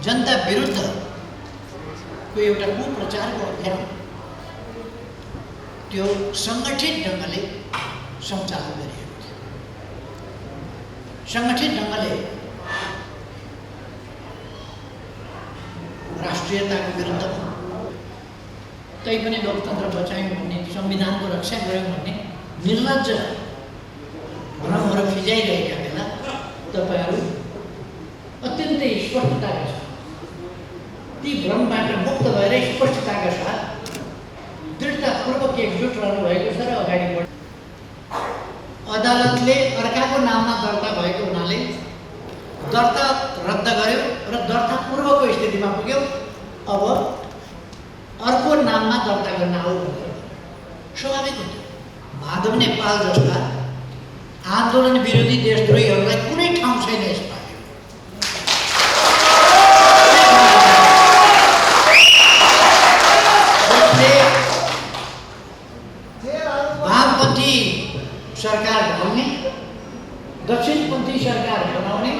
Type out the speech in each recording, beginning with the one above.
जनता विरुद्धको एउटा कुप्रचारको अभियान त्यो सङ्गठित ढङ्गले सञ्चालन गरिएको थियो। सङ्गठित ढङ्गले राष्ट्रियताको विरुद्धमा तैपनि लोकतन्त्र बचायौँ भन्ने, संविधानको रक्षा गऱ्यौँ भन्ने निर्लज्ज भ्रमहरू फिजाइरहेका बेला तपाईहरू अत्यन्तै स्पष्टताका साथ ती भ्रमबाट मुक्त भएर स्पष्टताका साथ दृढतापूर्वक एकजुट रहनुभएको छ र अगाडि बढ अदालतले अर्काको नाममा दर्ता भएको हुनाले दर्ता रद्द गर्यो र दर्ता पूर्वको स्थितिमा पुग्यो। अब अर्को नाममा दर्ता गर्न आऊ भनेर स्वाभाविक हो। माधव नेपाल जस्ता आन्दोलन विरोधी देशद्रोहीहरूलाई कुनै ठाउँ छैन यसमा। वामपन्थी सरकार ढाल्ने, दक्षिणपन्थी सरकार बनाउने,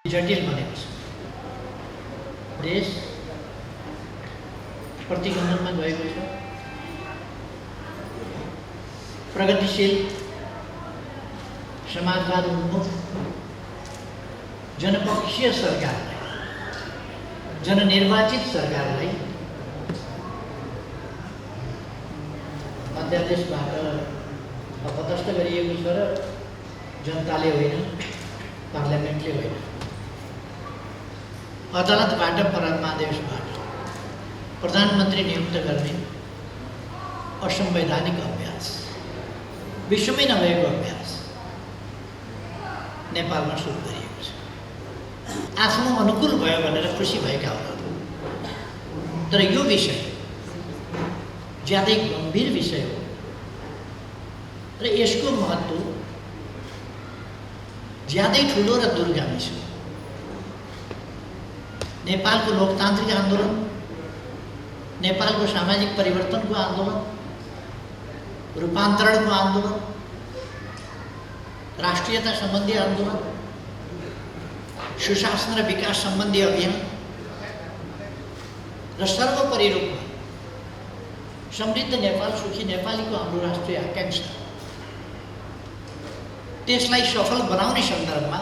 जटिल बनेको छ। देश प्रतिगमनमा गएको छ। प्रगतिशील समाजवाद उन्मुख जनपक्षीय सरकारलाई, जननिर्वाचित सरकारलाई अध्यादेशबाट अपदस्थ गरिएको छ र जनताले होइन, पार्लियामेन्टले होइन, अदालतबाट परमादेशबाट प्रधानमन्त्री नियुक्त गर्ने असंवैधानिक अभ्यास, विश्वमै नभएको अभ्यास नेपालमा सुरु गरिएको छ। आफ्नो अनुकूल भयो भनेर खुसी भएका होला, तर यो विषय ज्यादै गम्भीर विषय हो र यसको महत्त्व ज्यादै ठुलो र दूरगामी छ। नेपालको लोकतान्त्रिक आन्दोलन, नेपालको सामाजिक परिवर्तनको आन्दोलन, रूपान्तरणको आन्दोलन, राष्ट्रियता सम्बन्धी आन्दोलन, सुशासन र विकास सम्बन्धी अभियान र सर्वोपरि रूपमा समृद्ध नेपाल, सुखी नेपालीको हाम्रो राष्ट्रिय आकांक्षा, त्यसलाई सफल बनाउने सन्दर्भमा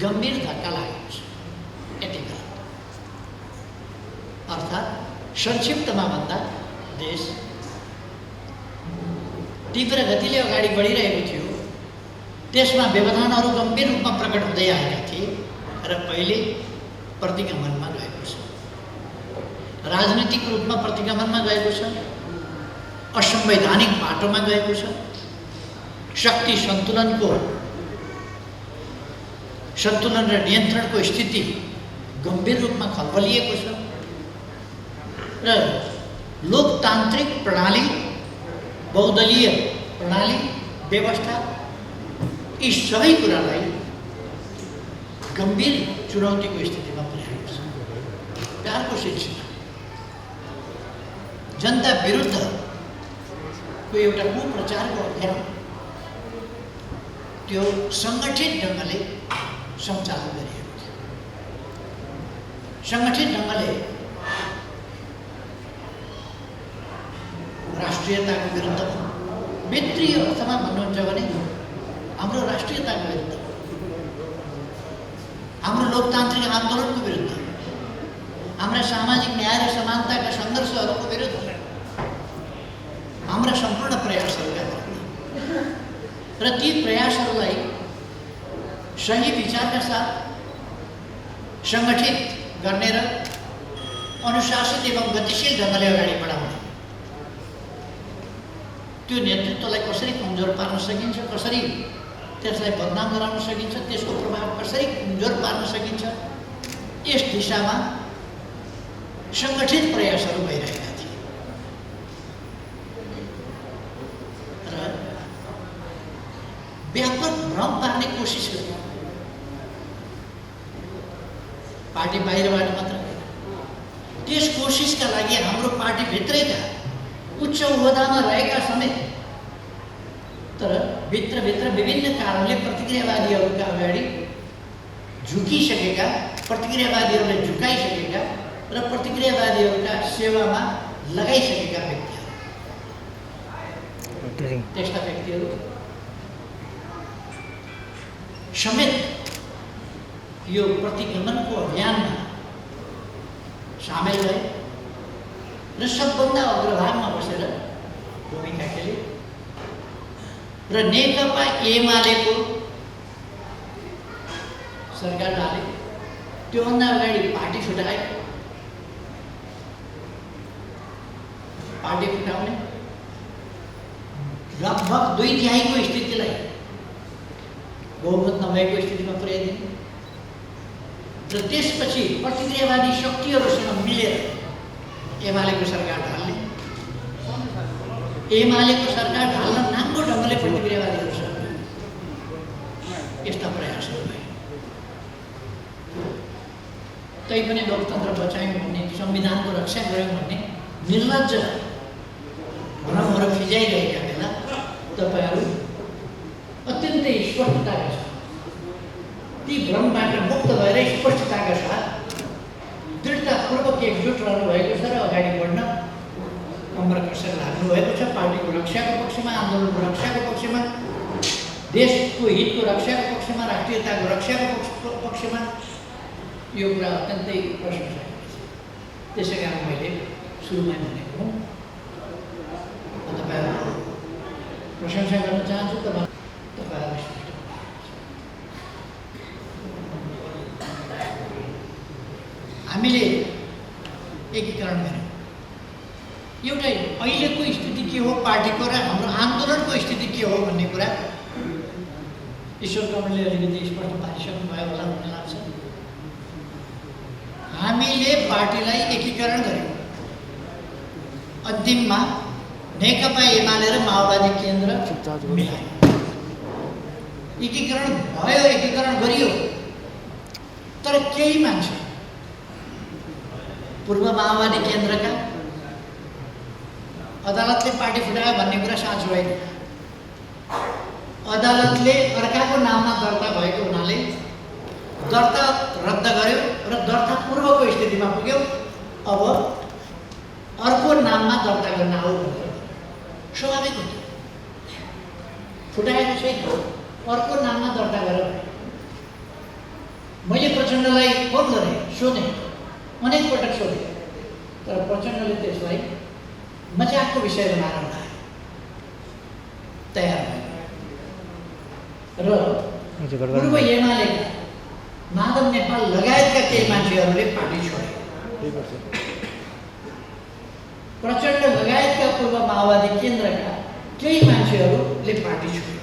गम्भीर धक्का लागेको छ। यति अर्थात् संक्षिप्तमा भन्दा देश तीव्र गतिले अगाडि बढिरहेको थियो। त्यसमा व्यवधानहरू गम्भीर रूपमा प्रकट हुँदै आएका थिए र पहिले प्रतिगमनमा गएको छ, राजनीतिक रूपमा प्रतिगमनमा गएको छ, असंवैधानिक बाटोमा गएको छ, शक्ति सन्तुलन र नियन्त्रणको स्थिति गम्भीर रूपमा खलबलिएको छ र लोकतान्त्रिक प्रणाली, बहुदलीय प्रणाली, व्यवस्था, यी सबै कुरालाई गम्भीर चुनौतीको स्थितिमा पुर्याएको छ। प्यारको सिलसिला जनता विरुद्धको एउटा कुप्रचारको अभियान त्यो सङ्गठित ढङ्गले सञ्चालन गरिएको थियो। सङ्गठित ढङ्गले राष्ट्रियताको विरुद्धमा, भित्री अर्थमा भन्नुहुन्छ भने हाम्रो राष्ट्रियताको विरुद्ध, हाम्रो लोकतान्त्रिक आन्दोलनको विरुद्ध, हाम्रा सामाजिक न्याय र समानताका सङ्घर्षहरूको विरुद्ध, हाम्रा सम्पूर्ण प्रयासहरूका विरुद्ध र ती प्रयासहरूलाई सही विचारका साथ सङ्गठित गर्ने र अनुशासित एवं गतिशील ढङ्गले अगाडि बढाउने, त्यो नेतृत्वलाई कसरी कमजोर पार्न सकिन्छ, कसरी त्यसलाई बदनाम गराउन सकिन्छ, त्यसको प्रभाव कसरी कमजोर पार्न सकिन्छ, यस दिशामा सङ्गठित प्रयासहरू भइरहेका थिए र व्यापक भ्रम पार्ने कोसिस गर्यो। पार्टी बाहिरबाट मात्र होइन। त्यस कोसिसका लागि हाम्रो पार्टीभित्रैका उच्च ओहदामा रहेका समेत तर भित्रभित्र विभिन्न कारणले प्रतिक्रियावादीहरूका अगाडि झुकिसकेका, प्रतिक्रियावादीहरूले झुकाइसकेका र प्रतिक्रियावादीहरूका सेवामा लगाइसकेका व्यक्तिहरू, त्यस्ता व्यक्तिहरू समेत यो प्रतिगमनको अभियानमा सामेल भए र सबभन्दा अग्रभागमा बसेर भूमिका खेले र नेकपा एमालेको सरकार ढाले। त्योभन्दा अगाडि पार्टी फुटाए। पार्टी फुटाउने लगभग 2/3 स्थितिलाई बहुमत नभएको स्थितिमा पुर्याइदिने र त्यसपछि प्रतिक्रियावादी शक्तिहरूसँग मिलेर एमालेको सरकार ढाल्ने, एमालेको सरकार ढाल्न नाङ्गो ढङ्गले प्रतिक्रियावादीहरूसँग यस्ता प्रयासहरू भए। तैपनि लोकतन्त्र बचायौँ भन्ने, संविधानको रक्षा गऱ्यौँ भन्ने निर्लज्ज भ्रमहरू फिजाइरहेका बेला तपाईँहरू अत्यन्तै स्पष्टताका साथ ती भ्रमबाट मुक्त भएर स्पष्टताका साथ दृढतापूर्वक एकजुट रहनुभएको छ र अगाडि बढ्न कम्र कसर लाग्नुभएको छ। पार्टीको रक्षाको पक्षमा, आन्दोलनको रक्षाको पक्षमा, देशको हितको रक्षाको पक्षमा, राष्ट्रियताको रक्षाको पक्षमा यो कुरा अत्यन्तै प्रशंसनीय छ। त्यसै कारण मैले सुरुमै भनेको हुँ, तपाईँहरूको प्रशंसा गर्न चाहन्छु। तपाईँहरूलाई हामीले एकीकरण गऱ्यौँ। एउटा अहिलेको स्थिति के हो पार्टीको र हाम्रो आन्दोलनको स्थिति के हो भन्ने कुरा ईश्वर कमलले अलिकति स्पष्ट पारिसक्नुभयो होला भन्ने लाग्छ। हामीले पार्टीलाई एकीकरण गऱ्यौँ। अन्तिममा नेकपा एमाले र माओवादी केन्द्र मिलायो। एकीकरण भयो, एकीकरण गरियो, तर केही मान्छे पूर्व माओवादी केन्द्रका अदालतले पार्टी फुटायो भन्ने कुरा साँचो होइन। अदालतले अर्काको नाममा दर्ता भएको हुनाले दर्ता रद्द गर्यो र दर्ता पूर्वको स्थितिमा पुग्यो। अब अर्को नाममा दर्ता गर्न आऊ भनेर स्वाभाविक हो। फुटाएको छैन, अर्को नाममा दर्ता गरेर मैले प्रचण्डलाई फोन गरेँ, सोधेँ, अनेक पटक सोधेँ, तर प्रचण्डले त्यसलाई मजाकको विषय बनाएर उठाए, तयार भयो। र पूर्व एमालेका माधव नेपाल लगायतका केही मान्छेहरूले पार्टी छोडे। प्रचण्ड लगायतका पूर्व माओवादी केन्द्रका केही मान्छेहरूले पार्टी छोडे।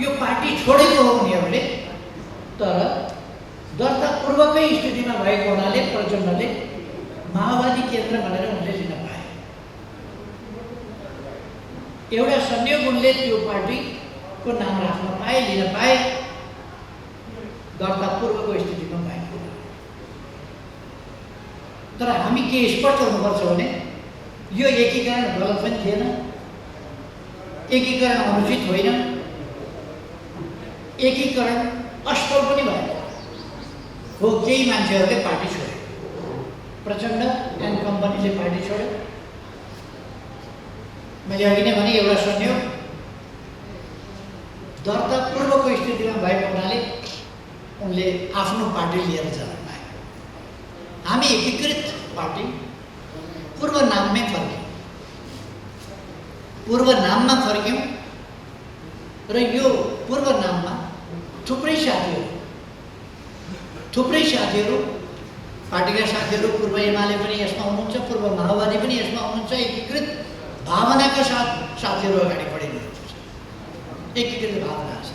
यो पार्टी छोडेको हो उनीहरूले, तर दर्ता पूर्वकै स्थितिमा भएको हुनाले प्रचण्डले माओवादी केन्द्र भनेर उनले लिन पाए। एउटा संयोग उनले त्यो पार्टीको नाम राख्न पाए, लिन पाए, दर्ता पूर्वको स्थितिमा भएको। तर हामी के स्पष्ट हुनुपर्छ भने यो एकीकरण गलत पनि थिएन, एकीकरण अनुचित होइन, एकीकरण असफल पनि भयो हो। केही मान्छेहरूले पार्टी छोड्यो, प्रचण्ड एन्ड कम्पनीले पार्टी छोड्यो। मैले अघि नै भने एउटा संयोग दर्ता पूर्वको स्थितिमा भएको हुनाले उनले आफ्नो पार्टी लिएर जान पाए। हामी एकीकृत पार्टी पूर्व नाममै फर्क्यौँ, पूर्व नाममा फर्क्यौँ र यो पूर्व नाममा थुप्रै साथीहरू पार्टीका साथीहरू पूर्व एमाले पनि यसमा हुनुहुन्छ, पूर्व माओवादी पनि यसमा हुनुहुन्छ। एकीकृत भावनाका साथ साथीहरू अगाडि बढिनुहुन्छ, एकीकृत भावना छ।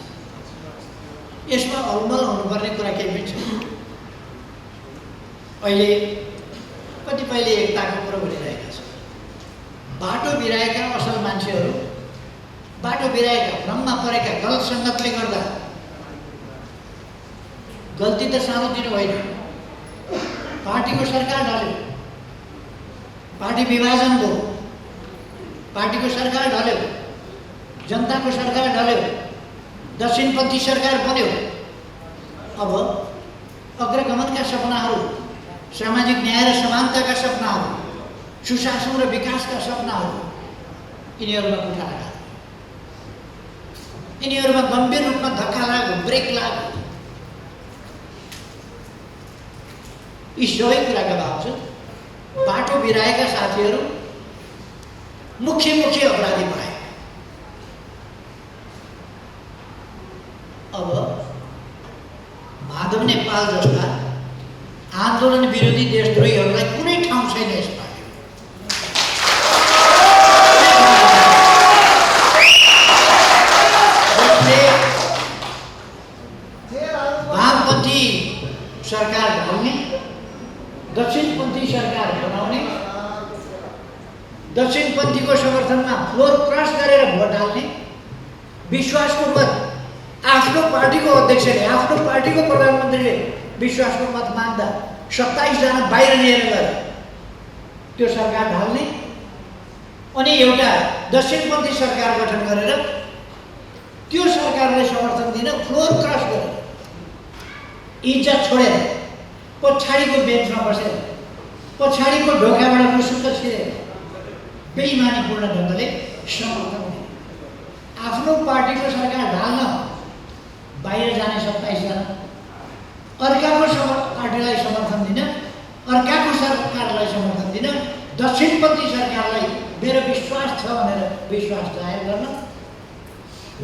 यसमा अलमल हुनुपर्ने कुरा केही पनि छैन। अहिले कतिपयले एकताको कुरो भनिरहेका छन्। बाटो बिराएका असल मान्छेहरू, बाटो बिराएका, भ्रममा परेका, गलत सङ्गतले गर्दा, गल्ती त सानोतिनो होइन, पार्टीको सरकार ढल्यो, पार्टी विभाजन भयो, पार्टीको सरकार ढल्यो, जनताको सरकार ढल्यो, दक्षिणपन्थी सरकार बन्यो। अब अग्रगमनका सपनाहरू, सामाजिक न्याय र समानताका सपनाहरू, सुशासन र विकासका सपनाहरू यिनीहरूमा कुठा लाग्यो, यिनीहरूमा गम्भीर रूपमा धक्का लाग्यो, ब्रेक लाग्यो। यी सबै कुराका बावजुद बाटो बिराएका साथीहरू मुख्य अपराधी भए। अब माधव नेपाल जस्ता आन्दोलन विरोधी देशद्रोहीहरूलाई कुनै ठाउँ छैन यस पार्टीमा। वामपन्थी सरकार ढाल्ने, दक्षिणपन्थी सरकार बनाउने, दक्षिणपन्थीको समर्थनमा फ्लोर क्रस गरेर भोट हाल्ने, विश्वासको मत आफ्नो पार्टीको अध्यक्षले, आफ्नो पार्टीको प्रधानमन्त्रीले विश्वासको मत माग्दा 27 जना बाहिर लिएर गए त्यो सरकार ढाल्ने, अनि एउटा दक्षिणपन्थी सरकार गठन गरेर त्यो सरकारलाई समर्थन दिन फ्लोर क्रस गरेर इज्जत छोडेर पछाडिको बेन्चमा बसेर पछाडिको ढोकाबाट मुसुक्क छिरेर बेइमानीपूर्ण ढङ्गले समर्थन दिने, आफ्नो पार्टीको सरकार ढाल्न बाहिर जाने 27 जना, अर्काको पार्टीलाई समर्थन दिन, अर्काको सरकारलाई समर्थन दिन, दक्षिणपन्थी सरकारलाई मेरो विश्वास छ भनेर विश्वास जाहेर गर्न,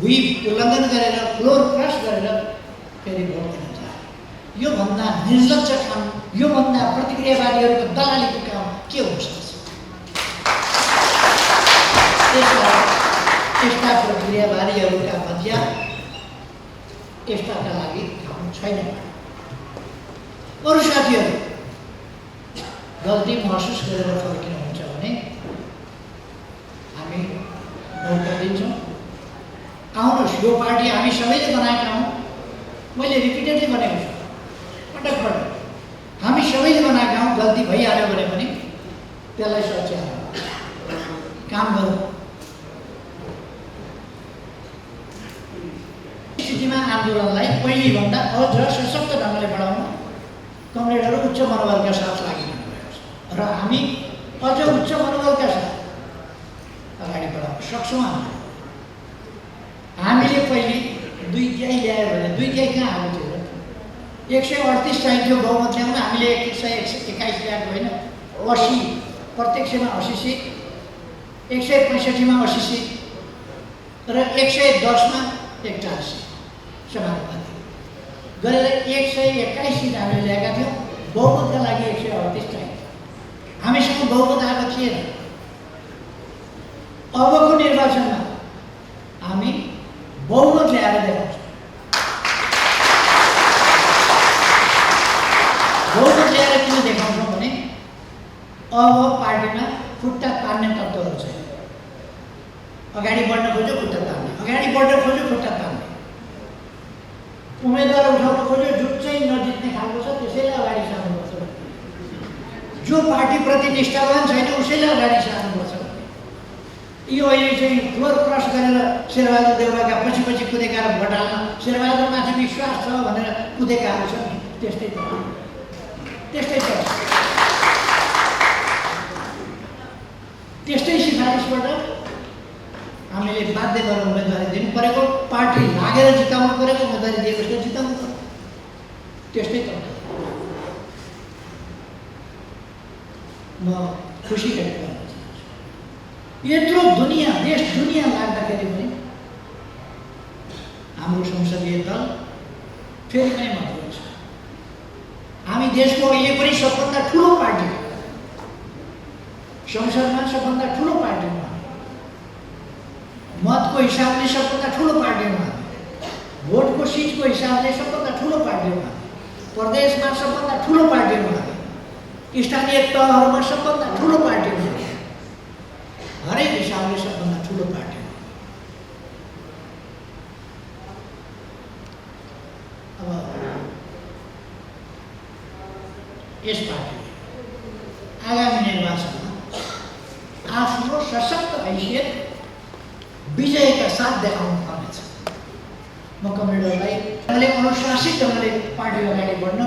व्हिप उल्लङ्घन गरेर फ्लोर क्रस गरेर फेरि भोट दिन चाहे। योभन्दा निर्लज्ज काम, योभन्दा प्रतिक्रियावादीहरूको दलालीको काम के हुन सक्छ? यस्ता प्रतिक्रियावादीहरूका मध्य यस्ताका लागि ठाउँ छैन। अरू साथीहरू गल्ती महसुस गरेर फर्किनुहुन्छ भने हामी मौका दिन्छौँ। आउनुहोस्, यो पार्टी हामी सबैले बनाएका हौँ। मैले रिपिटेडली भनेको छु, पटक पटक हामी सबैले बनाएका हौँ। गल्ती भइहाल्यो भने पनि त्यसलाई सच्याएर काम गरौँ। स्थितिमा आन्दोलनलाई पहिलेभन्दा अझ सशक्त ढङ्गले बढाउन कमरेडहरू उच्च मनोबलका साथ लागिरहनु भएको छ र हामी अझ उच्च मनोबलका साथ अगाडि बढाउन सक्छौँ। हामीले पहिले 2 तिहाई ल्यायो भने 2 तिहाई कहाँ आएको थियो? 138 चाहिन्थ्यो बहुमत ल्याउन, हामीले 121 ल्याएको होइन। 80 प्रत्यक्षमा 80 सिट, 165मा 80 सिट र 110मा 41 सिट समानुपातिक गरेर 121 सिट हामीले ल्याएका थियौँ। बहुमतका लागि 138 चाहिन्छ। हामीसँग बहुमत आएको थिएन। अबको निर्वाचनमा हामी बहुमत ल्याएर देखाउँछौँ। बहुमत ल्याएर किन देखाउँछौँ भने अब पार्टीमा खुट्टा तान्ने तत्त्वहरू छैन। अगाडि बढ्न खोज्यो खुट्टा तान्ने, अगाडि बढ्न खोज्यो खुट्टा तान्ने, उम्मेदवार उठाउन खोज्यो जुन चाहिँ नजित्ने खालको छ त्यसैले अगाडि सार्नुपर्छ। जो पार्टीप्रति निष्ठावान छैन उसैले अगाडि सार्नुपर्छ। यो अहिले चाहिँ फ्लोर क्रस गरेर शेरबहादुर देउवाका पछि पछि कुदेका र भोट हाल्न शेरबहादुरमाथि विश्वास छ भनेर कुदेकाहरू छन्। त्यस्तै छ, त्यस्तै छ। त्यस्तै सिफारिसबाट हामीले बाध्य गरेर उम्मेदवारी दिनु परेको, पार्टी लागेर जिताउनु परेको, उम्मेदवारी दिएपछि जिताउनु पऱ्यो। त्यस्तै त म खुसी व्यक्त गर्न चाहन्छु। यत्रो दुनियाँ, देश दुनियाँ लाग्दाखेरि पनि हाम्रो संसदीय दल फेरि पनि महत्त्वपूर्ण छ। हामी देशको अहिले पनि सबभन्दा ठुलो पार्टी, संसदमा सबभन्दा ठुलो पार्टीमा, मतको हिसाबले सबभन्दा ठुलो पार्टीमा, भोटको सिटको हिसाबले सबभन्दा ठुलो पार्टीमा, प्रदेशमा सबभन्दा ठुलो पार्टीमा, स्थानीय तहहरूमा सबभन्दा ठुलो पार्टीमा, हरेक हिसाबले सबभन्दा ठुलो पार्टीमा। अब यस पार्टीले आगामी निर्वाचनमा आफ्नो सशक्त हैसियत विजयका साथ देखाउनु पर्नेछ। म कमरेडहरूलाई अनुशासित ढङ्गले पार्टी अगाडि बढ्न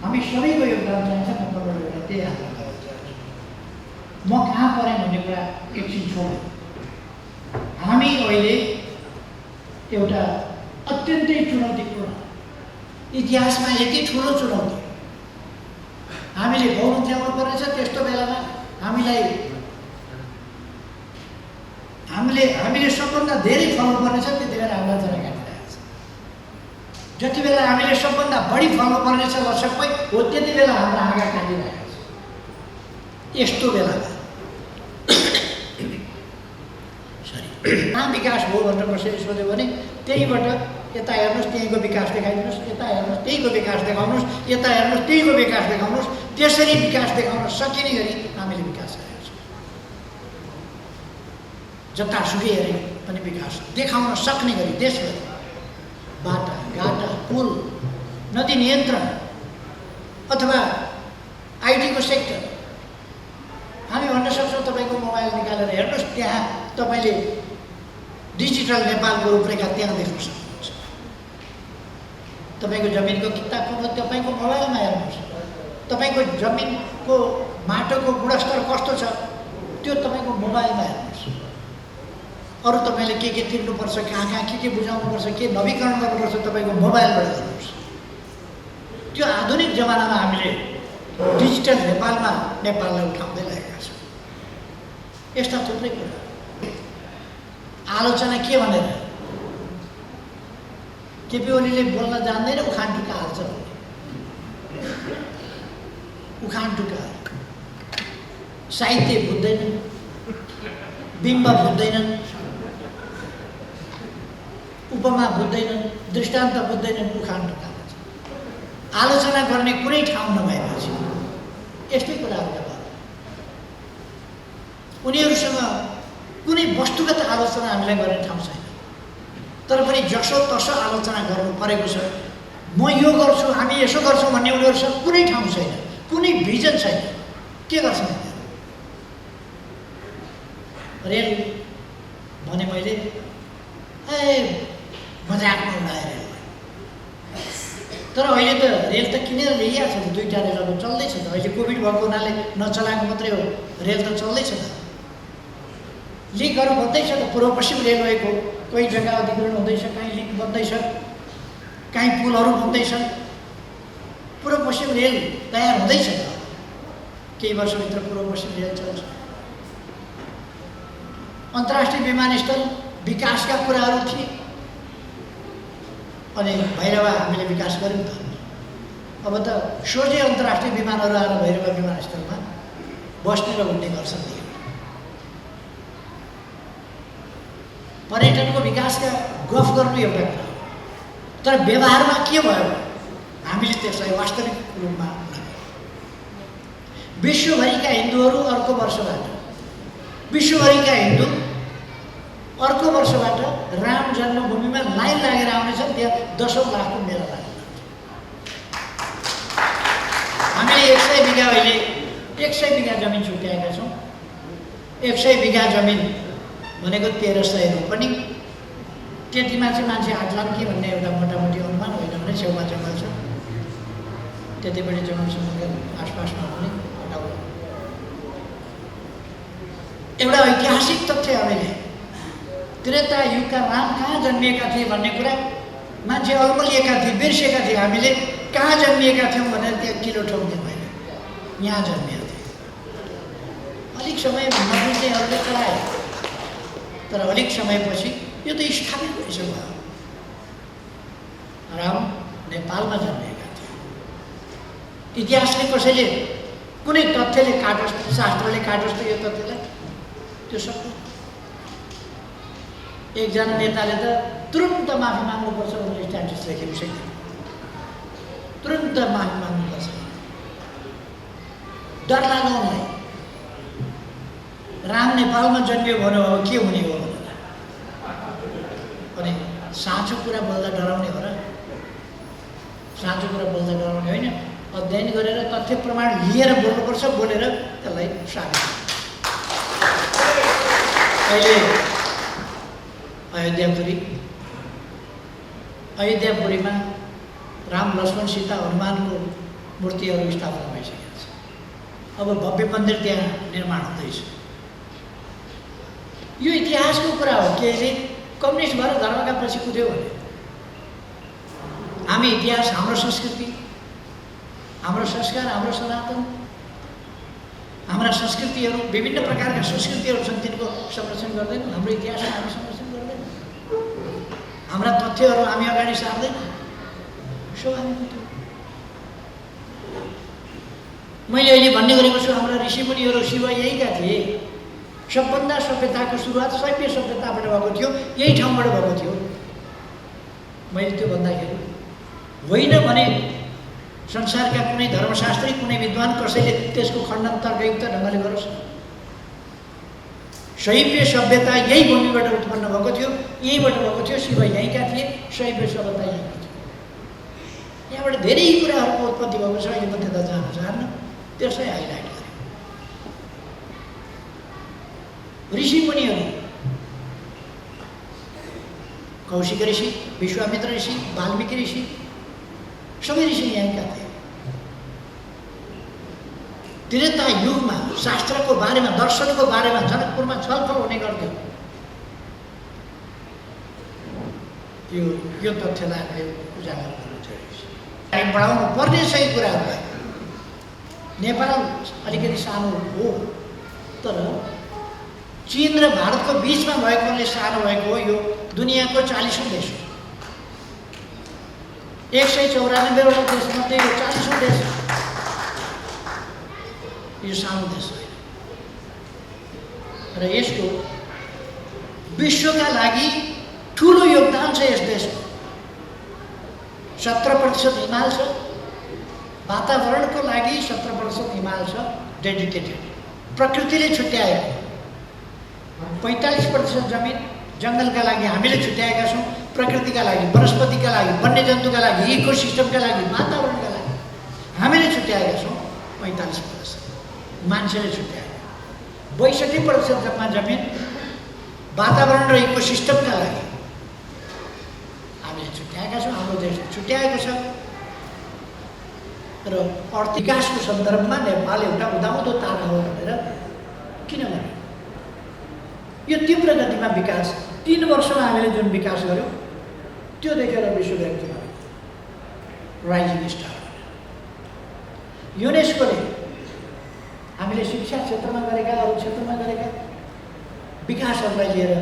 हामी सबैको योगदान चाहिन्छ। म कमरेडहरूलाई त्यही आग्रह गर्न चाहन्छु। म कहाँ परेँ भन्ने कुरा एकछिन छोडेँ। हामी अहिले एउटा अत्यन्तै चुनौतीपूर्ण इतिहासमा यति ठुलो चुनौती हामीले भोग्नु ल्याउनु पर्नेछ। त्यस्तो बेलामा हामीले सबभन्दा धेरै फल्नु पर्नेछ। त्यति बेला हामीलाई जरा काटिरहेको छ। जति बेला हामीले सबभन्दा बढी फल्नु पर्नेछ लक्ष्यमै हो त्यति बेला हाम्रो आँगा काटिरहेको छ। यस्तो बेलामा कहाँ विकास भयो भनेर कसैले सोध्यो भने त्यहीबाट यता हेर्नुहोस् त्यहीँको विकास देखाइदिनुहोस्, यता हेर्नुहोस् त्यहीँको विकास देखाउनुहोस्, यता हेर्नुहोस् त्यहीँको विकास देखाउनुहोस्। त्यसरी विकास देखाउन सकिने गरी हामीले विकास गरेका छौँ। जतासुकै हेरे पनि विकास देखाउन सक्ने गरी देशभरि बाटा घाटा पुल नदी नियन्त्रण अथवा आइटीको सेक्टर हामी भन्न सक्छौँ। तपाईँको मोबाइल निकालेर हेर्नुहोस्, त्यहाँ तपाईँले डिजिटल नेपालको रूपरेखा त्यहाँ देख्न सक्नुहुन्छ। तपाईँको जमिनको किताब तपाईँको मोबाइलमा हेर्नुहोस्। तपाईँको जमिनको माटोको गुणस्तर कस्तो छ त्यो तपाईँको मोबाइलमा हेर्नुहोस्। अरू तपाईँले के तिर्नुपर्छ, कहाँ कहाँ के बुझाउनुपर्छ, के नवीकरण गर्नुपर्छ तपाईँको मोबाइलबाट गर्नुहोस्। त्यो आधुनिक जमानामा हामीले डिजिटल नेपाललाई उठाउँदै लागेका छौँ। यस्ता थुप्रै कुरा आलोचना के भनेर केपी ओलीले बोल्न जान्दैन, उखान टुक्का हाल्छ भन्ने। उखान टुक्का साहित्य बुझ्दैनन्, बिम्ब बुझ्दैनन्, उपमा बुझ्दैनन्, दृष्टान्त बुझ्दैनन्, उखान टुक्का हाल्छ। आलोचना गर्ने कुनै ठाउँ नभएपछि यस्तै कुराहरूका बारेमा उनीहरूसँग कुनै वस्तुगत आलोचना हामीलाई गर्ने ठाउँ छैन। तर पनि जसो तसो आलोचना गर्नु परेको छ। म यो गर्छु, हामी यसो गर्छौँ भन्ने उनीहरूसँग कुनै ठाउँ छैन, कुनै भिजन छैन। के गर्छन् रेल भने मैले मजाकमा उडाएर, तर अहिले त रेल त किनेर ल्याइएको छ। 2टा रेलहरू चल्दैछ त। अहिले कोभिड भएको हुनाले नचलाएको मात्रै हो, रेल त चल्दैछ त। लिकहरू बन्दैछ त। पूर्व पश्चिम रेलवेको कोही जग्गा अधिग्रहण हुँदैछ, कहीँ लिक बन्दैछ, कहीँ पुलहरू बन्दैछन्। पूर्व पश्चिम रेल तयार हुँदैछ त। केही वर्षभित्र पूर्व पश्चिम रेल चल्छ। अन्तर्राष्ट्रिय विमानस्थल विकासका कुराहरू थिए। अनि भैरवा हामीले विकास गऱ्यौँ त। अब त सोझै अन्तर्राष्ट्रिय विमानहरू आएर भैरवा विमानस्थलमा बस्ने र उड्ने गर्छन्। पर्यटनको विकासका गफ गर्नु एउटा कुरा हो, तर व्यवहारमा के भयो हामीले त्यसलाई वास्तविक रूपमा विश्वभरिका हिन्दूहरू अर्को वर्षबाट राम जन्मभूमिमा लाइन लागेर आउनेछन्। त्यहाँ 10औं लाखको मेला लाग्छ। हामीले 100 बिघा अहिले 100 बिघा जमिन छुट्याएका छौँ। 100 बिघा जमिन भनेको 1300 रोपनी। त्यतिमा चाहिँ मान्छे आट्लान् कि भन्ने एउटा मोटामोटी अनुमान होइन भने छेउमा जङ्गल छ। त्यतिपट्टि जङ्गलसँग आसपासमा हुने एउटा ऐतिहासिक तथ्य हामीले त्रेता युगका राम कहाँ जन्मिएका थिए भन्ने कुरा मान्छे अल्मलिएका थिए, बिर्सेका थिए। हामीले कहाँ जन्मिएका थियौँ भनेर त्यहाँ किलो ठोक्दिनु होइन, यहाँ जन्मिएका थिए। अलिक समय नबुझ्नेहरूले चलाए, तर अलिक समयपछि यो त स्थापित भइसक्यो। राम नेपालमा जन्मिएका थिए। इतिहासले कसैले कुनै तथ्यले काटोस्, शास्त्रले काटोस् त यो तथ्यलाई, त्यो सक्छ। एकजना नेताले त तुरुन्त माफी माग्नुपर्छ भनेर स्ट्याटस लेखेको छैन। तुरुन्त माफी माग्नुपर्छ, डर लाग्यो उनलाई। राम नेपालमा जन्मियो भने अब के हुने हो भनेर। अनि साँचो कुरा बोल्दा डराउने हो र? साँचो कुरा बोल्दा डराउने होइन। अध्ययन गरेर तथ्य प्रमाण लिएर बोल्नुपर्छ, बोलेर त्यसलाई साबित। अहिले अयोध्यापुरीमा राम लक्ष्मण सीता हनुमानको मूर्तिहरू स्थापना भइसकेको छ। अब भव्य मन्दिर त्यहाँ निर्माण हुँदैछ। यो इतिहासको कुरा हो कि अहिले कम्युनिस्ट भएर धर्मका पछि कुद्यो भने हामी इतिहास, हाम्रो संस्कृति, हाम्रो संस्कार, हाम्रो सनातन, हाम्रा संस्कृतिहरू, विभिन्न प्रकारका संस्कृतिहरू छन्, तिनको संरक्षण गर्दैनौँ। हाम्रो इतिहासमा हामी संरक्षण गर्दैनौँ। हाम्रा तथ्यहरू हामी अगाडि सार्दैनौँ। सो हामी कुद्यौँ। मैले अहिले भन्ने गरेको छु, हाम्रा ऋषिमुनिहरू शिव यहीका थिए। सबभन्दा सभ्यताको सुरुवात सभ्य सभ्यताबाट भएको थियो, यही ठाउँबाट भएको थियो। मैले त्यो भन्दाखेरि होइन भने संसारका कुनै धर्मशास्त्री, कुनै विद्वान कसैले त्यसको खण्डन तर्कयुक्त ढङ्गले गरोस्। शैव्य सभ्यता यही भूमिबाट उत्पन्न भएको थियो, यहीँबाट भएको थियो। शिव यहीँका थिए, शैव्य सभ्यता यहीँका थियो। यहाँबाट धेरै कुराहरूको उत्पत्ति भएको छ। अहिले म त्यता जान चाहन्न, त्यसलाई हाइलाइट गरेँ। ऋषिमुनिहरू, कौशिक ऋषि, विश्वामित्र ऋषि, वाल्मीकि ऋषि, सबै ऋषि यहीँका थिए। त्रेता युगमा शास्त्रको बारेमा, दर्शनको बारेमा जनकपुरमा छलफल हुने गर्थ्यो। यो तथ्यलाई हामीले उजागर गर्नु जरुरी छ। बढाउनु पर्ने सही कुराहरू भयो। नेपाल अलिकति सानो हो, तर चीन र भारतको बिचमा भएकोले सानो भएको हो। यो दुनियाँको 40औं देश हो। 194वटा देशमध्ये यो 40औं देश हो। यो सानो देश होइन र यसको विश्वका लागि ठुलो योगदान छ। यस देशको 70% हिमाल छ। वातावरणको लागि 70% हिमाल छ डेडिकेटेड, प्रकृतिले छुट्याएको। 45% जमिन जङ्गलका लागि हामीले छुट्याएका छौँ। प्रकृतिका लागि, वनस्पतिका लागि, वन्यजन्तुका लागि, इकोसिस्टमका लागि, वातावरणका लागि हामीले छुट्याएका छौँ। 45% मान्छेले छुट्याएको। 62% जम्मा जमिन वातावरण र इकोसिस्टमका लागि हामीले छुट्याएका छौँ। हाम्रो देशले छुट्याएको छ। र अर्थ विकासको सन्दर्भमा नेपाल एउटा उदाउँदो तारा हो भनेर किन भने यो तीव्र गतिमा विकास 3 वर्षमा हामीले जुन विकास गर्यौँ त्यो देखेर विश्व ब्याङ्कले राइजिङ स्टार युनेस्कोले हामीले शिक्षा क्षेत्रमा गरेका, अरू क्षेत्रमा गरेका विकासहरूलाई लिएर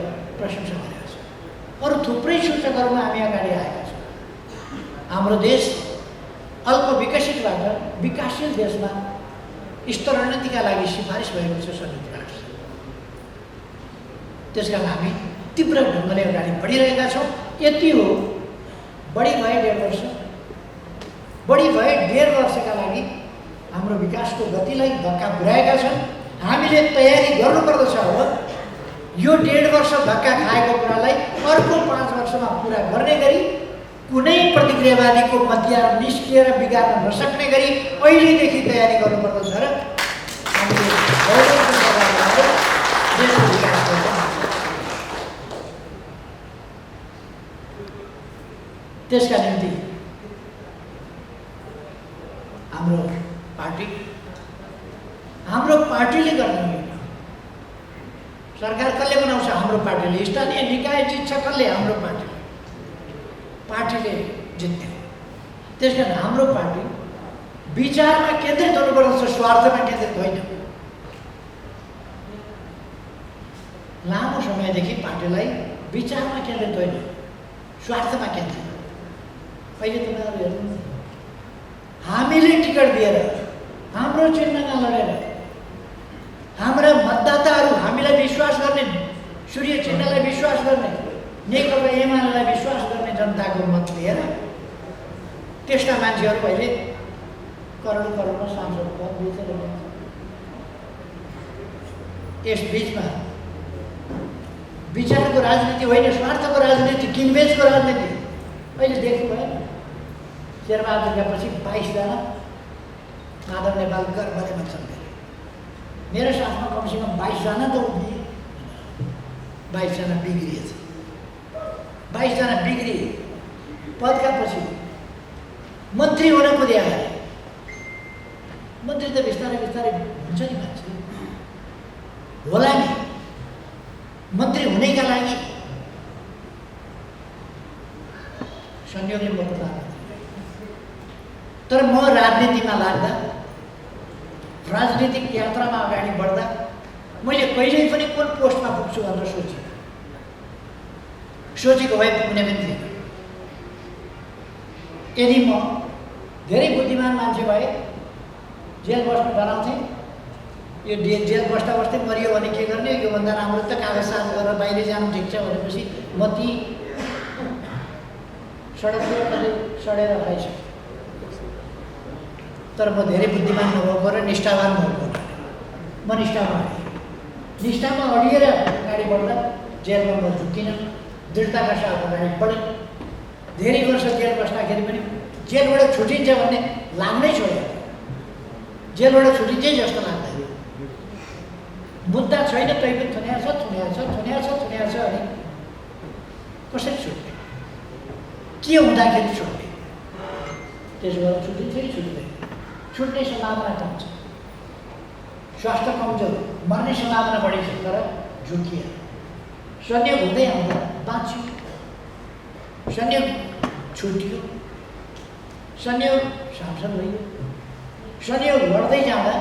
प्रशंसा गरेका छौँ। अरू थुप्रै सूचकहरूमा हामी अगाडि आएका छौँ। हाम्रो देश अल्प विकसितबाट विकासशील देशमा स्तरोन्नतिका लागि सिफारिस भएको छ संयुक्त राष्ट्र। त्यसकारण हामी तीव्र ढङ्गले अगाडि बढिरहेका छौँ। यति हो, बढी भए 1.5 वर्ष, बढी भए 1.5 वर्षका लागि हाम्रो विकासको गतिलाई धक्का पुर्याएका छन्। हामीले तयारी गर्नुपर्दछ। अब यो 1.5 वर्ष धक्का खाएको कुरालाई अर्को 5 वर्षमा पुरा गर्ने गरी कुनै प्रतिक्रियावादीको मध्य निस्किएर बिगार्न नसक्ने गरी अहिलेदेखि तयारी गर्नुपर्दछ र हामीले देशको विकास गर्न। त्यसका निम्ति हाम्रो पार्टीले गर्ने सरकार कसले बनाउँछ? हाम्रो पार्टीले। स्थानीय निकाय जित्छ कसले? हाम्रो पार्टीले जित्ने। त्यसकारण हाम्रो पार्टी विचारमा केन्द्रित हुनुपर्दछ, स्वार्थमा केन्द्रित होइन। लामो समयदेखि पार्टीलाई विचारमा केन्द्रित होइन, स्वार्थमा केन्द्रित। अहिले तपाईँहरू हेर्नु, हामीले टिकट दिएर, हाम्रो चिन्हमा लडेर, हाम्रा मतदाताहरू हामीलाई विश्वास गर्ने, सूर्य चिन्हलाई विश्वास गर्ने, नेकपा एमालेलाई विश्वास गर्ने जनताको मत लिएर त्यस्ता मान्छेहरू अहिले करोडमा सांसद पद बेचेर ल्याउँछ। यस बिचमा विचारको राजनीति होइन, स्वार्थको राजनीति, किनबेचको राजनीति अहिले देख्नु भएन। शेरबहादुरका पछि 22 जना माधव नेपाल गर्वले भन्छन् मेरो साथमा कमसेकम 22 जना त उभिए, 22 जना बिग्रिएछ। 22 जना बिग्रिए, पदका पछि मन्त्री हुन खोज्या अरे। मन्त्री त बिस्तारै बिस्तारै हुन्छ नि मान्छे, होला नि। मन्त्री हुनेका लागि संयोगले म प्रधानमन्त्री, तर म राजनीतिमा लाग्दा, राजनीतिक यात्रामा अगाडि बढ्दा मैले कहिल्यै पनि कुन पोस्टमा पुग्छु भनेर सोचेको भए पुग्ने पनि थिएन। यदि म धेरै बुद्धिमान मान्छे भए जेल बस्न डराउँथेँ, यो जेल बस्दा बस्दै मरियो भने के गर्ने, योभन्दा राम्रो त कागज साफ गरेर बाहिर जानु ठिक छ भनेपछि म ती सडकतिर सडेर खाइसकेँ। तर म धेरै बुद्धिमान नभएको र निष्ठावान भएको, म निष्ठामा अडिएर अगाडि बढ्दा जेलमा म झुक्किनँ, दृढताका साथ अगाडि बढेँ। धेरै वर्ष जेल बस्दाखेरि पनि जेलबाट छुटिन्छ भन्ने लाग्नै छोड्यो, जेलबाट छुटिन्छै जस्तो लाग्दैन। मुद्दा छैन तै पनि थुन्याछ अनि कसरी छुट्ने, के हुँदाखेरि छुट्ने, त्यसो भएर छुट्टिन्छ कि छुट्दैन? छुट्ने सम्भावना कम छ, स्वास्थ्य कमजोर, मर्ने सम्भावना बढी छ, तर झुकिए। संयोग हुँदै आउँदा बाँच्यो, संयोग छुट्यो, संयोग सांसद भयो, संयोग लड्दै जाँदा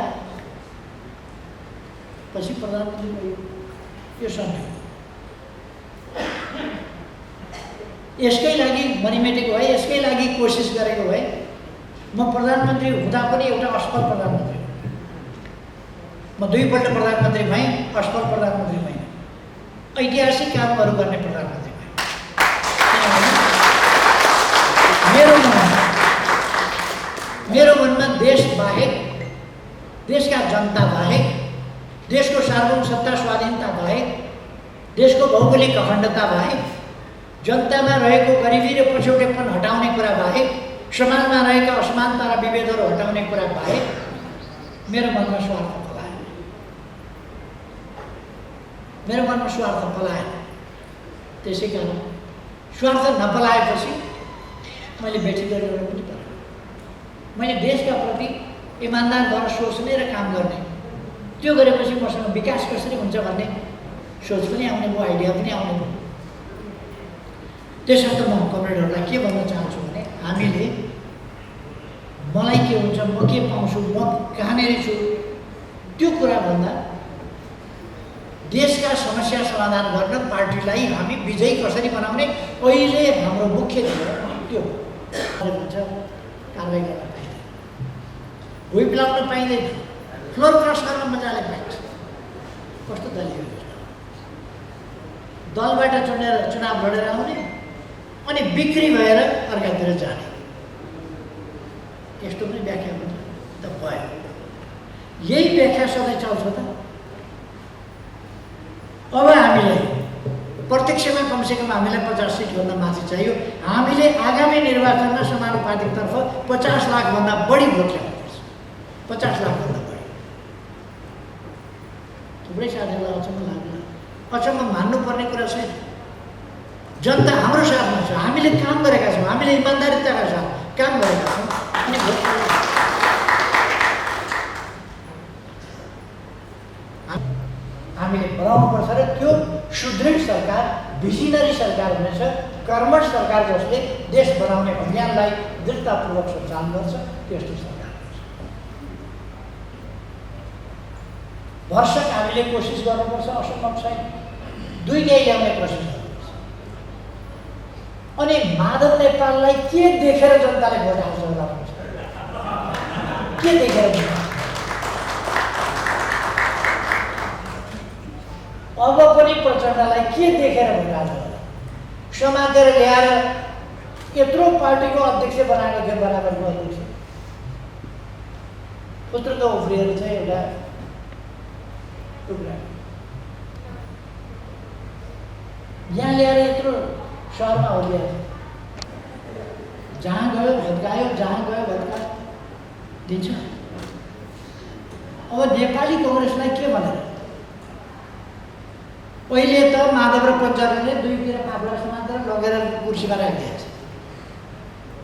पछि प्रधानमन्त्री भयो। यो संयोग यसकै लागि मरिमेटेको भए, यसकै लागि कोसिस गरेको भए म प्रधानमन्त्री हुँदा पनि एउटा असफल प्रधानमन्त्री, म 2 पल्ट प्रधानमन्त्री भएँ, असफल प्रधानमन्त्री भएँ, ऐतिहासिक कामहरू गर्ने प्रधानमन्त्री भएँ। मेरो मनमा देश बाहेक, देशका जनता बाहेक, देशको सार्वभौम सत्ता स्वाधीनता बाहेक, देशको भौगोलिक अखण्डता बाहेक, जनतामा रहेको गरिबी र पछौटेपन हटाउने कुरा बाहेक, समाजमा रहेका असमानता र विभेदहरू हटाउने कुरा बाहेक मेरो मनमा स्वार्थ पलाएन। मेरो मनमा स्वार्थ पलाएन। त्यसै कारण स्वार्थ नपलाएपछि मैले बेठी गरेर पनि परेन। मैले देशका प्रति इमान्दार भएर सोच्ने र काम गर्ने, त्यो गरेपछि मसँग विकास कसरी हुन्छ भन्ने सोच पनि आउने भयो, आइडिया पनि आउने भयो। त्यसर्थ म कमरेडहरूलाई के भन्न चाहन्छु भने हामीले मलाई के हुन्छ, म के पाउँछु, म कहाँनिर छु, त्यो कुराभन्दा देशका समस्या समाधान गर्न पार्टीलाई हामी विजयी कसरी बनाउने अहिले हाम्रो मुख्य त्यो हुन्छ। कारवाही गर्न पाइँदैन, भुइँ पिलाउन पाइँदैन, फ्लोर क्रस गर्न मजाले पाइन्छ। कस्तो दलीय योजना, दलबाट चुनाव लडेर आउने अनि बिक्री भएर अर्कातिर जाने, यस्तो पनि व्याख्या हुन्छ त भयो। यही व्याख्या सधैँ चल्छ त। अब हामीलाई प्रत्यक्षमा कमसेकम हामीलाई 50 सिटभन्दा माथि चाहियो। हामीले आगामी निर्वाचनमा समानुपातिकतर्फ 50 लाखभन्दा बढी भोट ल्याउनुपर्छ, 50 लाखभन्दा बढी। थुप्रै साथीहरूलाई अचम्म लाग्ला, अचम्म मान्नुपर्ने कुरा छैन। जनता हाम्रो साथमा छ, हामीले काम गरेका छौँ, हामीले इमान्दारिताका साथ काम गरेका छौँ अनि हामीले बनाउनुपर्छ र त्यो सुदृढ सरकार, भिजनरी सरकार हुनेछ, कर्मठ सरकार जसले देश बनाउने अभियानलाई दृढतापूर्वक सञ्चालन गर्छ, त्यस्तो सरकार हुन्छ। भरसक हामीले कोसिस गर्नुपर्छ, असम्भव छैन, दुईटै ल्याउने कोसिस गर्नुपर्छ। अनि माधव नेपाललाई के देखेर जनताले भोट हाल्छ गर्नुपर्छ, के देखेर? अब पनि प्रचण्डलाई के देखेर भोट हाल्छ? समातेर ल्याएर यत्रो पार्टीको अध्यक्ष बनाएको थियो, बराबरको अध्यक्ष पुत्र त उफ्रिएर चाहिँ एउटा टुक्रा यहाँ ल्याएर यत्रो सहरमा हो ल्याएर जहाँ गयो भत्कायो, जहाँ गयो भत्कायो, दिन्छ। अब नेपाली कांग्रेसलाई के भनेर पहिले त माधव र पञ्चरले दुईतिर पाखुरा समातेर लगेर कुर्सीमा राखिदिएछ।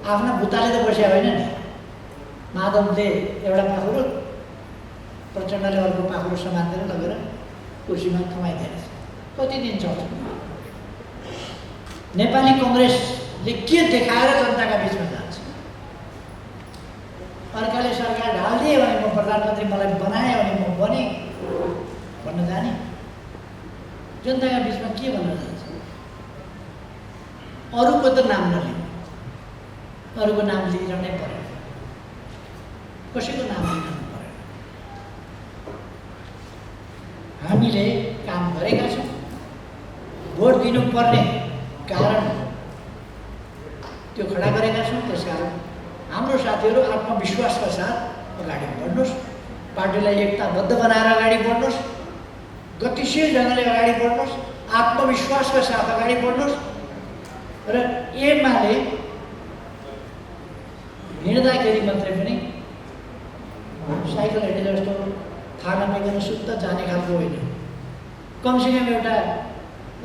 आफ्ना बुताले त बस्या होइन नि। माधवले एउटा पाखुरो, प्रचण्डले अर्को पाखुरो समातेर लगेर कुर्सीमा थमाइदिएछ। कति दिन चल्छ? नेपाली कांग्रेसले के देखाएर जनताका बिचमा जान्छ? अर्काले सरकार ढालिदिए भने म प्रधानमन्त्री, मलाई बनाए भने म बने भन्न जाने? जनताका बिचमा के भन्न जान्छ? अरूको त नाम नलिनु, अरूको नाम लिइरहनै पर्यो, कसैको नाम लिनु पर्यो। हामीले काम गरेका छौँ, भोट दिनुपर्ने कारण त्यो खडा गरेका छौँ। त्यसकारण हाम्रो साथीहरू आत्मविश्वासका साथ अगाडि बढ्नुहोस्, पार्टीलाई एकताबद्ध बनाएर अगाडि बढ्नुहोस्, गतिशील ढङ्गले अगाडि बढ्नुहोस्, आत्मविश्वासका साथ अगाडि बढ्नुहोस्। र एमाले हिँड्दाखेरि मात्रै पनि साइकल हिँडे जस्तो थाहा नपाइकन सुत्त जाने खालको होइन। कमसेकम एउटा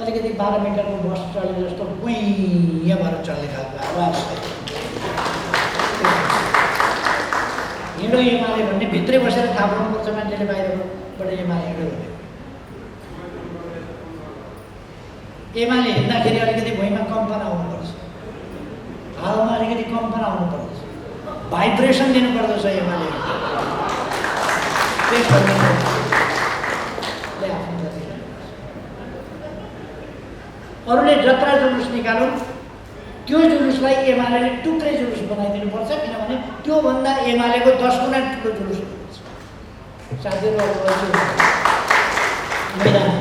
अलिकति 12 मिटरको बस चढे जस्तो गुइँ भएर चल्ने खालको आवाज हिँडो एमाले भन्ने भित्रै बसेर थाहा पाउनुपर्छ मान्छेले, बाहिरबाट एमाले हिँड्यो भने। एमाले हिँड्दाखेरि अलिकति भुइँमा कम्पन आउनुपर्छ, हावामा अलिकति कम्पन आउनुपर्छ, भाइब्रेसन दिनुपर्दछ एमाले। अरूले जत्रा जुलुस निकालुन्, त्यो जुलुसलाई एमाले टुक्रै जुलुस बनाइदिनुपर्छ, किनभने त्योभन्दा एमालेको 10 गुणा ठुलो जुलुस हुन्छ। साथीहरू मैदानमा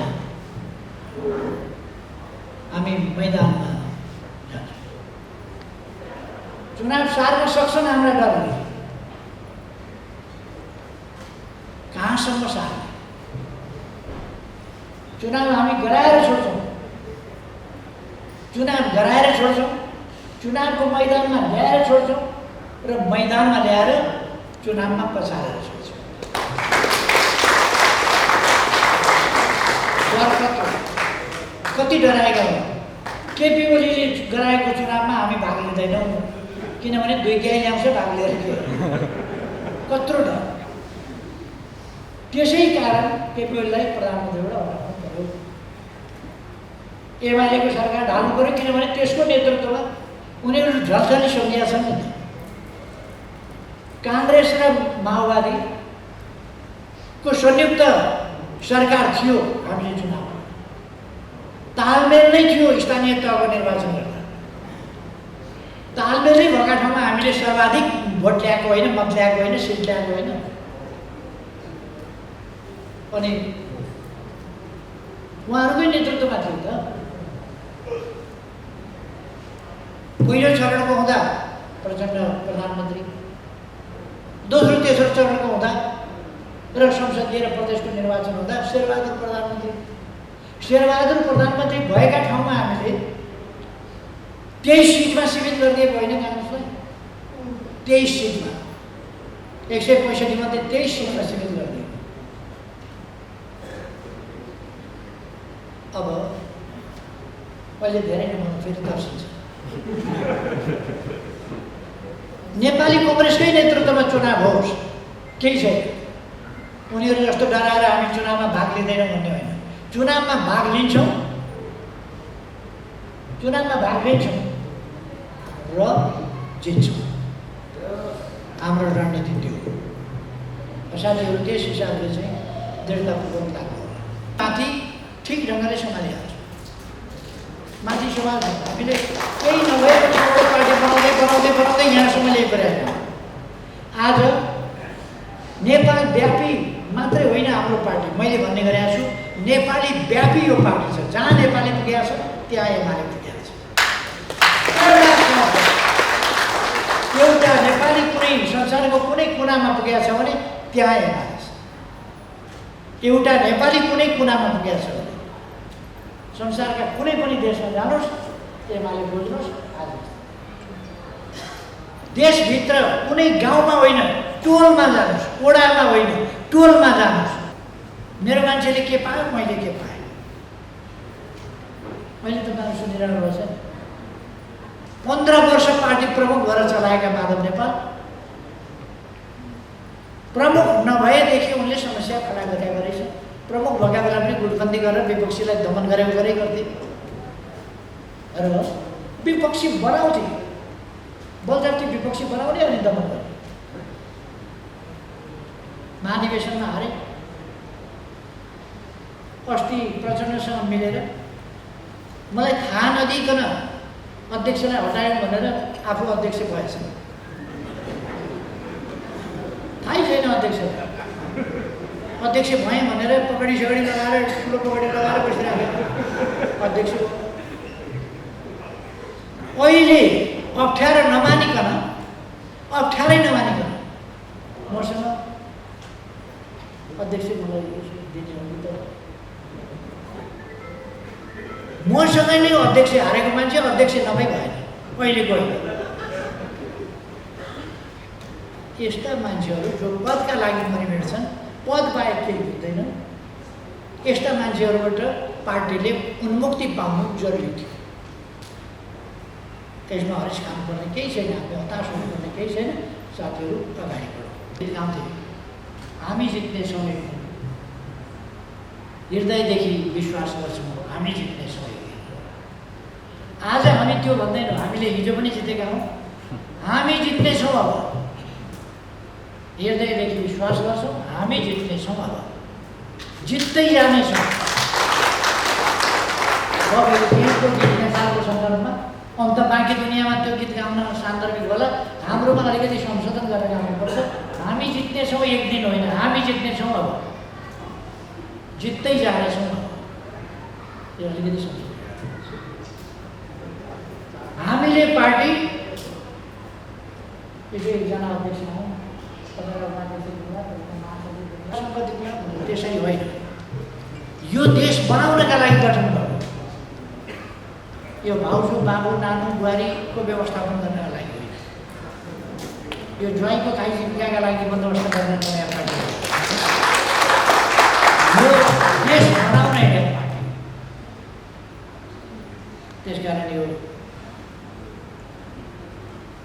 हामी मैदानमा जान्छौँ। चुनाव सार्न सक्छन् हाम्रा दलले, कहाँसम्म सार्ने? चुनाव हामी गराएर छोड्छौँ, चुनाव गराएर छोड्छौँ, चुनावको मैदानमा ल्याएर छोड्छौँ र मैदानमा ल्याएर चुनावमा पछारेर छोड्छौँ। कति डराएका हो? केपी ओलीले गराएको चुनावमा हामी भाग लिँदैनौँ, किनभने 2 गाई ल्याउँछ भाग लिएर के कत्रो डर। त्यसै कारण केपी ओलीलाई प्रधानमन्त्रीबाट हटाउनु पर्यो, एमालेको सरकार ढाल्नु पर्यो, किनभने त्यसको नेतृत्वमा उनीहरू झल्झली सङ्घिया छन् नि। काङ्ग्रेस र माओवादीको संयुक्त सरकार थियो, हामीले चुनाव तालमेल नै थियो। स्थानीय तहको निर्वाचन गर्दा तालमेलै भएका ठाउँमा हामीले सर्वाधिक भोट ल्याएको होइन, मत ल्याएको होइन, सिट ल्याएको होइन। अनि उहाँहरूकै नेतृत्वमा थियो त। पहिलो चरणको हुँदा प्रचण्ड प्रधानमन्त्री, दोस्रो तेस्रो चरणको हुँदा र संसदीय र प्रदेशको निर्वाचन हुँदा शेरबहादुर प्रधानमन्त्री। शेरबहादुर प्रधानमन्त्री भएका ठाउँमा हामीले 23 सिटमा सीमित गरिदिएको होइन काङ्ग्रेसलाई। 23 सिटमा 165 मध्ये 23 सिटमा सीमित गरिदिएको। अब अहिले धेरै नभन्दा फेरि तर्सिन्छ। नेपाली कांग्रेसकै नेतृत्वमा चुनाव होस्, केही छैन। उनीहरू जस्तो डराएर हामी चुनावमा भाग लिँदैनौँ भन्ने होइन। चुनावमा भाग लिन्छौँ, चुनावमा भाग लिन्छौँ र जित्छौँ। हाम्रो रणनीति त्यो हो। साथीहरू त्यस हिसाबले चाहिँ दृढतापूर्वक लाग्नु होला। माथि ठिक ढङ्गले सम्हालिहाल्छौँ। माथि सवाल हामीले केही नभएको ठाउँबाट पार्टी बनाउँदै बनाउँदै बनाउँदै यहाँसम्म ल्याइपुर्याएका। आज नेपाल व्यापी मात्रै होइन हाम्रो पार्टी, मैले भन्ने गरेको छु, नेपाली व्यापी यो पार्टी छ। जहाँ नेपाली पुगेको छ त्यहाँ एमाले पुगेको छ। एउटा नेपाली कुनै संसारको कुनै कुनामा पुगेको छ भने त्यहाँ एमाले छ। एउटा नेपाली कुनै कुनामा पुगेको छ भने संसारका कुनै पनि देशमा जानुहोस्, एमाले बुझ्नुहोस्। आज देशभित्र कुनै गाउँमा होइन, टोलमा जानुहोस्, ओडामा होइन, टोलमा जानुहोस्, मेरो मान्छेले के पायो, मैले के पाएँ। मैले तपाईँहरू सुनिरहनु भएको छ। 15 वर्ष पार्टी प्रमुख भएर चलाएका माधव नेपाल प्रमुख नभएदेखि उनले समस्या खडा गरेका रहेछ। प्रमुख भएका बेला पनि गुटबन्दी गरेर विपक्षीलाई दमन गरे गर्थे र विपक्षी बनाउँथे, बलजफ्ती विपक्षी बनाउने अनि दमन गर्ने। महाधिवेशनमा हारे, अस्ति प्रचण्डसँग मिलेर मलाई थाहा नदिइकन अध्यक्षलाई हटायौँ भनेर आफू अध्यक्ष भएछ। थाहै छैन अध्यक्ष भएँ भनेर पकडी सकडी लगाएर ठुलो पकडी लगाएर बसिरहेको अध्यक्ष। अहिले अप्ठ्यारै नमानिकन मसँग अध्यक्ष मलाई दिने हो त मसँगै नै अध्यक्ष हारेको मान्छे अध्यक्ष नभई भएन। अहिले गयो यस्ता मान्छेहरू जो पदका लागि परिमेट्छन्, पद बाहेक केही बुझ्दैन, यस्ता मान्छेहरूबाट पार्टीले उन्मुक्ति पाउनु जरुरी थियो। त्यसमा हरेस काम पर्ने केही छैन, हामी हताश हुनुपर्ने केही छैन। साथीहरू अगाडि बढौँ। गाउँथे हामी जित्नेछौँ, हृदयदेखि विश्वास गर्छौँ हामी जित्नेछौँ। आज हामी त्यो भन्दैनौँ, हामीले हिजो पनि जितेका हौँ, हामी जित्नेछौँ। अब हृदयदेखि विश्वास गर्छौँ हामी जित्नेछौँ। अब जित्दै जानेछौँ। गीतको गीत नेपालको सन्दर्भमा अन्त बाँकी दुनियाँमा त्यो गीत गाउन सान्दर्भिक होला, हाम्रोमा अलिकति संशोधन गरेर गाउनुपर्छ। हामी जित्नेछौँ, एक दिन होइन, हामी जित्नेछौँ। अब जित्दै जानेछौँ। यो अलिकति संशोधन हामीले पार्टी एकजना अध्यक्ष हौँ, त्यसै होइन, यो देश बनाउनका लागि गठन गर्नु, यो भाउजू बाबु नानु बुहारीको व्यवस्थापन गर्नका लागि होइन, यो ज्वाइँको खाइ जीविकाका लागि बन्दोबस्त गर्न नयाँ पार्टी हो। यो देश बनाउने पार्टी। त्यसकारण यो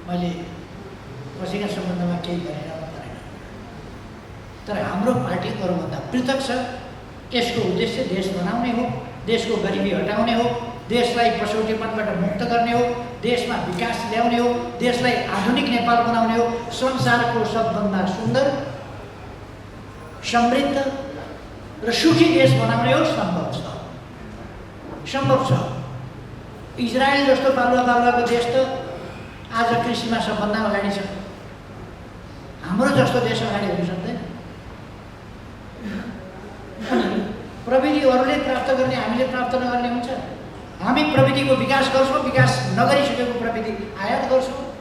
मैले कसैका सम्बन्धमा केही भनेर परेन, तर हाम्रो पार्टी अरूभन्दा पृथक छ। यसको उद्देश्य देश बनाउने हो, देशको गरिबी हटाउने हो, देशलाई पछौटेपनबाट मुक्त गर्ने हो, देशमा विकास ल्याउने हो, देशलाई आधुनिक नेपाल बनाउने हो, संसारको सबभन्दा सुन्दर, समृद्ध र सुखी देश बनाउने हो। सम्भव छ। इजरायल जस्तो बालुवाको देश त आज कृषिमा सबभन्दा अगाडि छ। हाम्रो जस्तो देश अगाडि हुन सक्दैन। अनि प्रविधि अरूले प्राप्त गर्ने, हामीले प्राप्त नगर्ने हुन्छ। हामी प्रविधिको विकास गर्छौँ, विकास नगरिसकेको प्रविधि आयात गर्छौँ।